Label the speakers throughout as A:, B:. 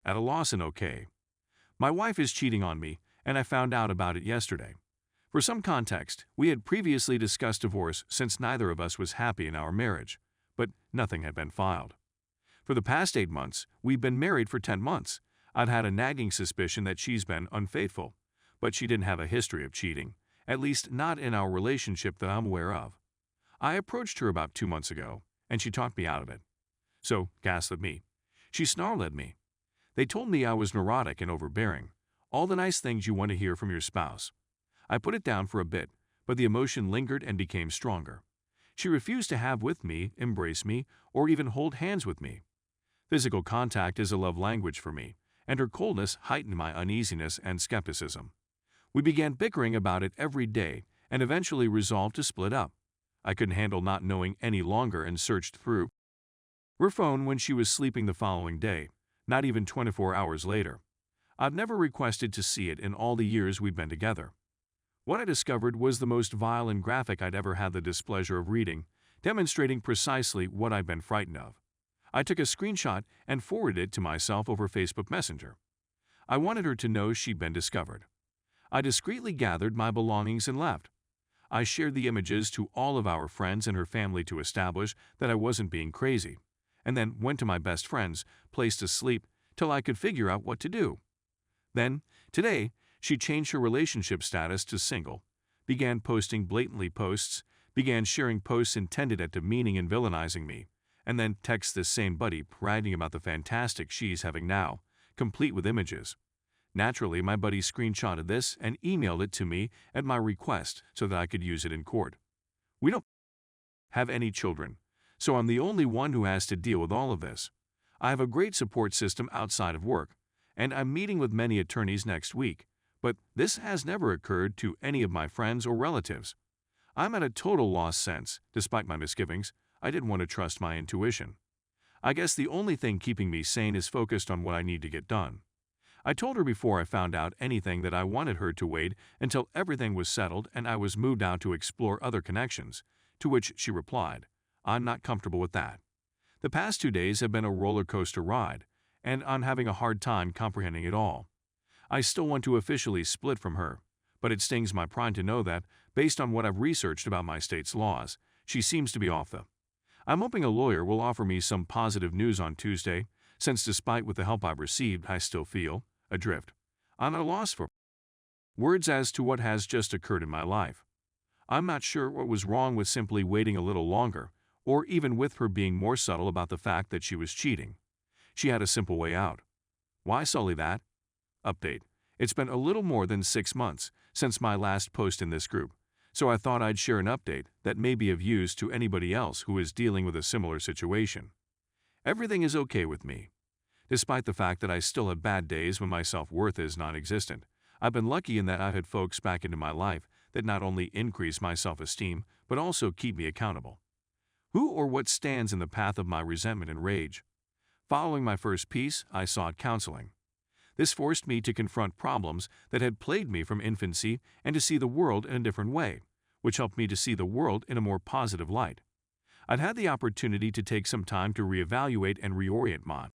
A: At a loss and okay. My wife is cheating on me, and I found out about it yesterday. For some context, we had previously discussed divorce since neither of us was happy in our marriage, but nothing had been filed. For the past 8 months, we've been married for 10 months. I'd had a nagging suspicion that she's been unfaithful, but she didn't have a history of cheating, at least not in our relationship that I'm aware of. I approached her about 2 months ago, and she talked me out of it. So, gaslit me. She snarled at me. They told me I was neurotic and overbearing, all the nice things you want to hear from your spouse. I put it down for a bit, but the emotion lingered and became stronger. She refused to have with me, embrace me, or even hold hands with me. Physical contact is a love language for me, and her coldness heightened my uneasiness and skepticism. We began bickering about it every day and eventually resolved to split up. I couldn't handle not knowing any longer and searched through her phone when she was sleeping the following day, not even 24 hours later. I've never requested to see it in all the years we've been together. What I discovered was the most vile and graphic I'd ever had the displeasure of reading, demonstrating precisely what I'd been frightened of. I took a screenshot and forwarded it to myself over Facebook Messenger. I wanted her to know she'd been discovered. I discreetly gathered my belongings and left. I shared the images to all of our friends and her family to establish that I wasn't being crazy, and then went to my best friend's place to sleep till I could figure out what to do. Then, today, she changed her relationship status to single, began posting blatantly posts, began sharing posts intended at demeaning and villainizing me, and then texts this same buddy bragging about the fantastic she's having now, complete with images. Naturally, my buddy screenshotted this and emailed it to me at my request so that I could use it in court. We don't have any children, so I'm the only one who has to deal with all of this. I have a great support system outside of work, and I'm meeting with many attorneys next week, but this has never occurred to any of my friends or relatives. I'm at a total loss since, despite my misgivings, I didn't want to trust my intuition. I guess the only thing keeping me sane is focused on what I need to get done. I told her before I found out anything that I wanted her to wait until everything was settled and I was moved out to explore other connections, to which she replied, "I'm not comfortable with that." The past 2 days have been a roller coaster ride, and I'm having a hard time comprehending it all. I still want to officially split from her, but it stings my pride to know that, based on what I've researched about my state's laws, she seems to be off the. I'm hoping a lawyer will offer me some positive news on Tuesday, since despite with the help I've received, I still feel adrift. I'm at a loss for words as to what has just occurred in my life. I'm not sure what was wrong with simply waiting a little longer, or even with her being more subtle about the fact that she was cheating. She had a simple way out. Why sully that? Update. It's been a little more than 6 months since my last post in this group, so I thought I'd share an update that may be of use to anybody else who is dealing with a similar situation. Everything is okay with me. Despite the fact that I still have bad days when my self-worth is non-existent, I've been lucky in that I've had folks back into my life that not only increase my self-esteem, but also keep me accountable. Who or what stands in the path of my resentment and rage? Following my first piece, I sought counseling. This forced me to confront problems that had plagued me from infancy and to see the world in a different way, which helped me to see the world in a more positive light. I'd had the opportunity to take some time to reevaluate and reorient my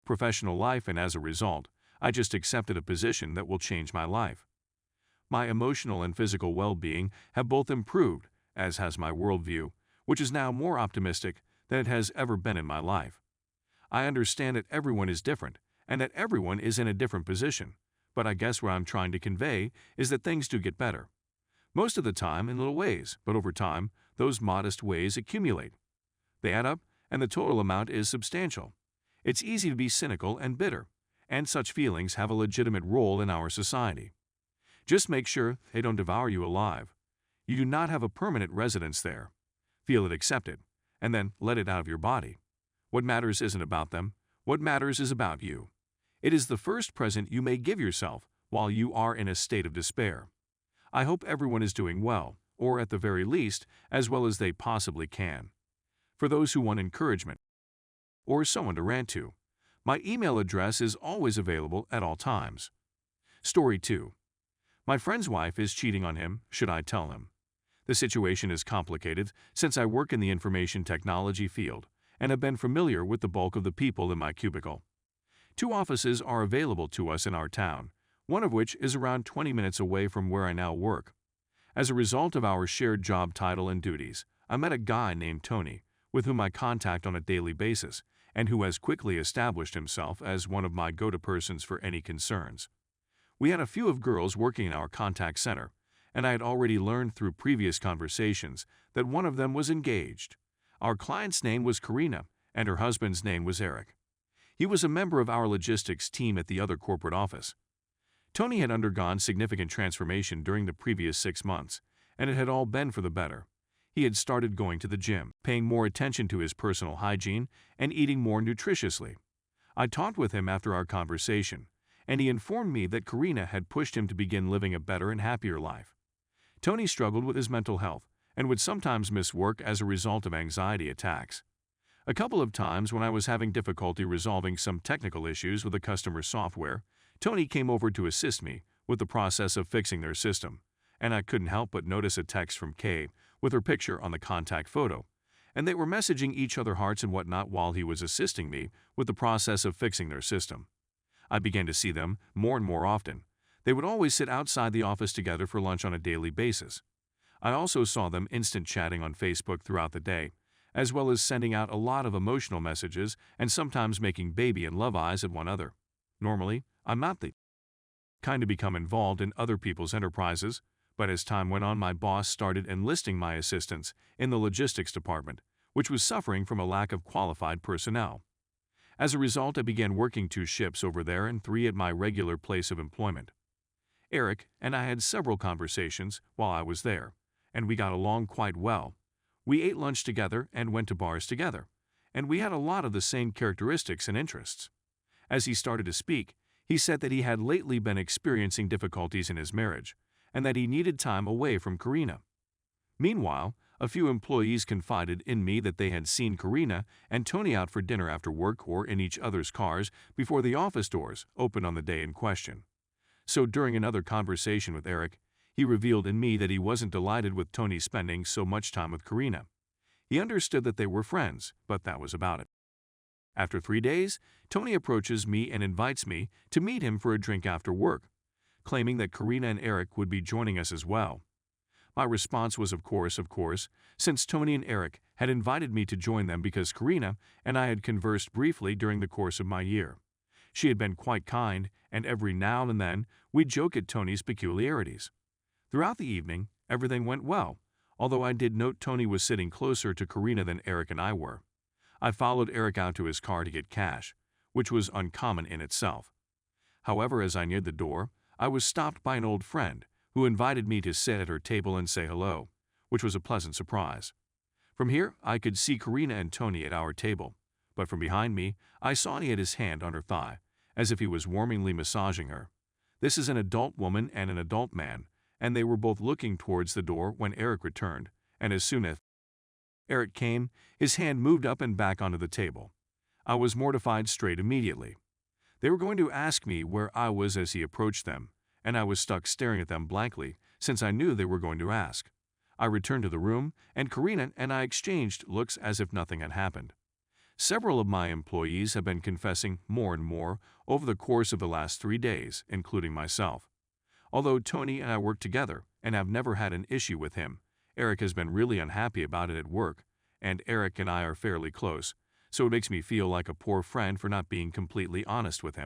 A: professional life, and as a result, I just accepted a position that will change my life. My emotional and physical well-being have both improved, as has my worldview, which is now more optimistic than it has ever been in my life. I understand that everyone is different, and that everyone is in a different position, but I guess what I'm trying to convey is that things do get better. Most of the time in little ways, but over time, those modest ways accumulate. They add up, and the total amount is substantial. It's easy to be cynical and bitter, and such feelings have a legitimate role in our society. Just make sure they don't devour you alive. You do not have a permanent residence there. Feel it, accept it, and then let it out of your body. What matters isn't about them. What matters is about you. It is the first present you may give yourself while you are in a state of despair. I hope everyone is doing well, or at the very least, as well as they possibly can. For those who want encouragement or someone to rant to, my email address is always available at all times. Story 2. My friend's wife is cheating on him. Should I tell him? The situation is complicated since I work in the information technology field and have been familiar with the bulk of the people in my cubicle. 2 offices are available to us in our town, one of which is around 20 minutes away from where I now work. As a result of our shared job title and duties, I met a guy named Tony, with whom I contact on a daily basis, and who has quickly established himself as one of my go-to persons for any concerns. We had a few of girls working in our contact center, and I had already learned through previous conversations that one of them was engaged. Our client's name was Karina, and her husband's name was Eric. He was a member of our logistics team at the other corporate office. Tony had undergone significant transformation during the previous 6 months, and it had all been for the better. He had started going to the gym, paying more attention to his personal hygiene, and eating more nutritiously. I talked with him after our conversation, and he informed me that Karina had pushed him to begin living a better and happier life. Tony struggled with his mental health and would sometimes miss work as a result of anxiety attacks. A couple of times when I was having difficulty resolving some technical issues with the customer's software, Tony came over to assist me with the process of fixing their system, and I couldn't help but notice a text from Kay with her picture on the contact photo, and they were messaging each other hearts and whatnot while he was assisting me with the process of fixing their system. I began to see them more and more often. They would always sit outside the office together for lunch on a daily basis. I also saw them instant chatting on Facebook throughout the day, as well as sending out a lot of emotional messages and sometimes making baby and love eyes at one another. Normally, I'm not the kind to become involved in other people's enterprises, but as time went on, my boss started enlisting my assistance in the logistics department, which was suffering from a lack of qualified personnel. As a result, I began working 2 shifts over there and 3 at my regular place of employment. Eric and I had several conversations while I was there, and we got along quite well. We ate lunch together and went to bars together, and we had a lot of the same characteristics and interests. As he started to speak, he said that he had lately been experiencing difficulties in his marriage, and that he needed time away from Karina. Meanwhile, a few employees confided in me that they had seen Karina and Tony out for dinner after work or in each other's cars before the office doors opened on the day in question. So during another conversation with Eric, he revealed in me that he wasn't delighted with Tony spending so much time with Karina. He understood that they were friends, but that was about it. After 3 days, Tony approaches me and invites me to meet him for a drink after work, claiming that Karina and Eric would be joining us as well. My response was of course, since Tony and Eric had invited me to join them because Karina and I had conversed briefly during the course of my year. She had been quite kind, and every now and then we'd joke at Tony's peculiarities. Throughout the evening, everything went well, although I did note Tony was sitting closer to Karina than Eric and I were. I followed Eric out to his car to get cash, which was uncommon in itself. However, as I neared the door, I was stopped by an old friend who invited me to sit at her table and say hello, which was a pleasant surprise. From here, I could see Karina and Tony at our table, but from behind me, I saw he had his hand on her thigh, as if he was warmly massaging her. This is an adult woman and an adult man, and they were both looking towards the door when Eric returned, and as soon as Eric came, his hand moved up and back onto the table. I was mortified straight immediately. They were going to ask me where I was as he approached them, and I was stuck staring at them blankly since I knew they were going to ask. I returned to the room, and Karina and I exchanged looks as if nothing had happened. Several of my employees have been confessing more and more over the course of the last 3 days, including myself. Although Tony and I work together and have never had an issue with him, Eric has been really unhappy about it at work, and Eric and I are fairly close, so it makes me feel like a poor friend for not being completely honest with him.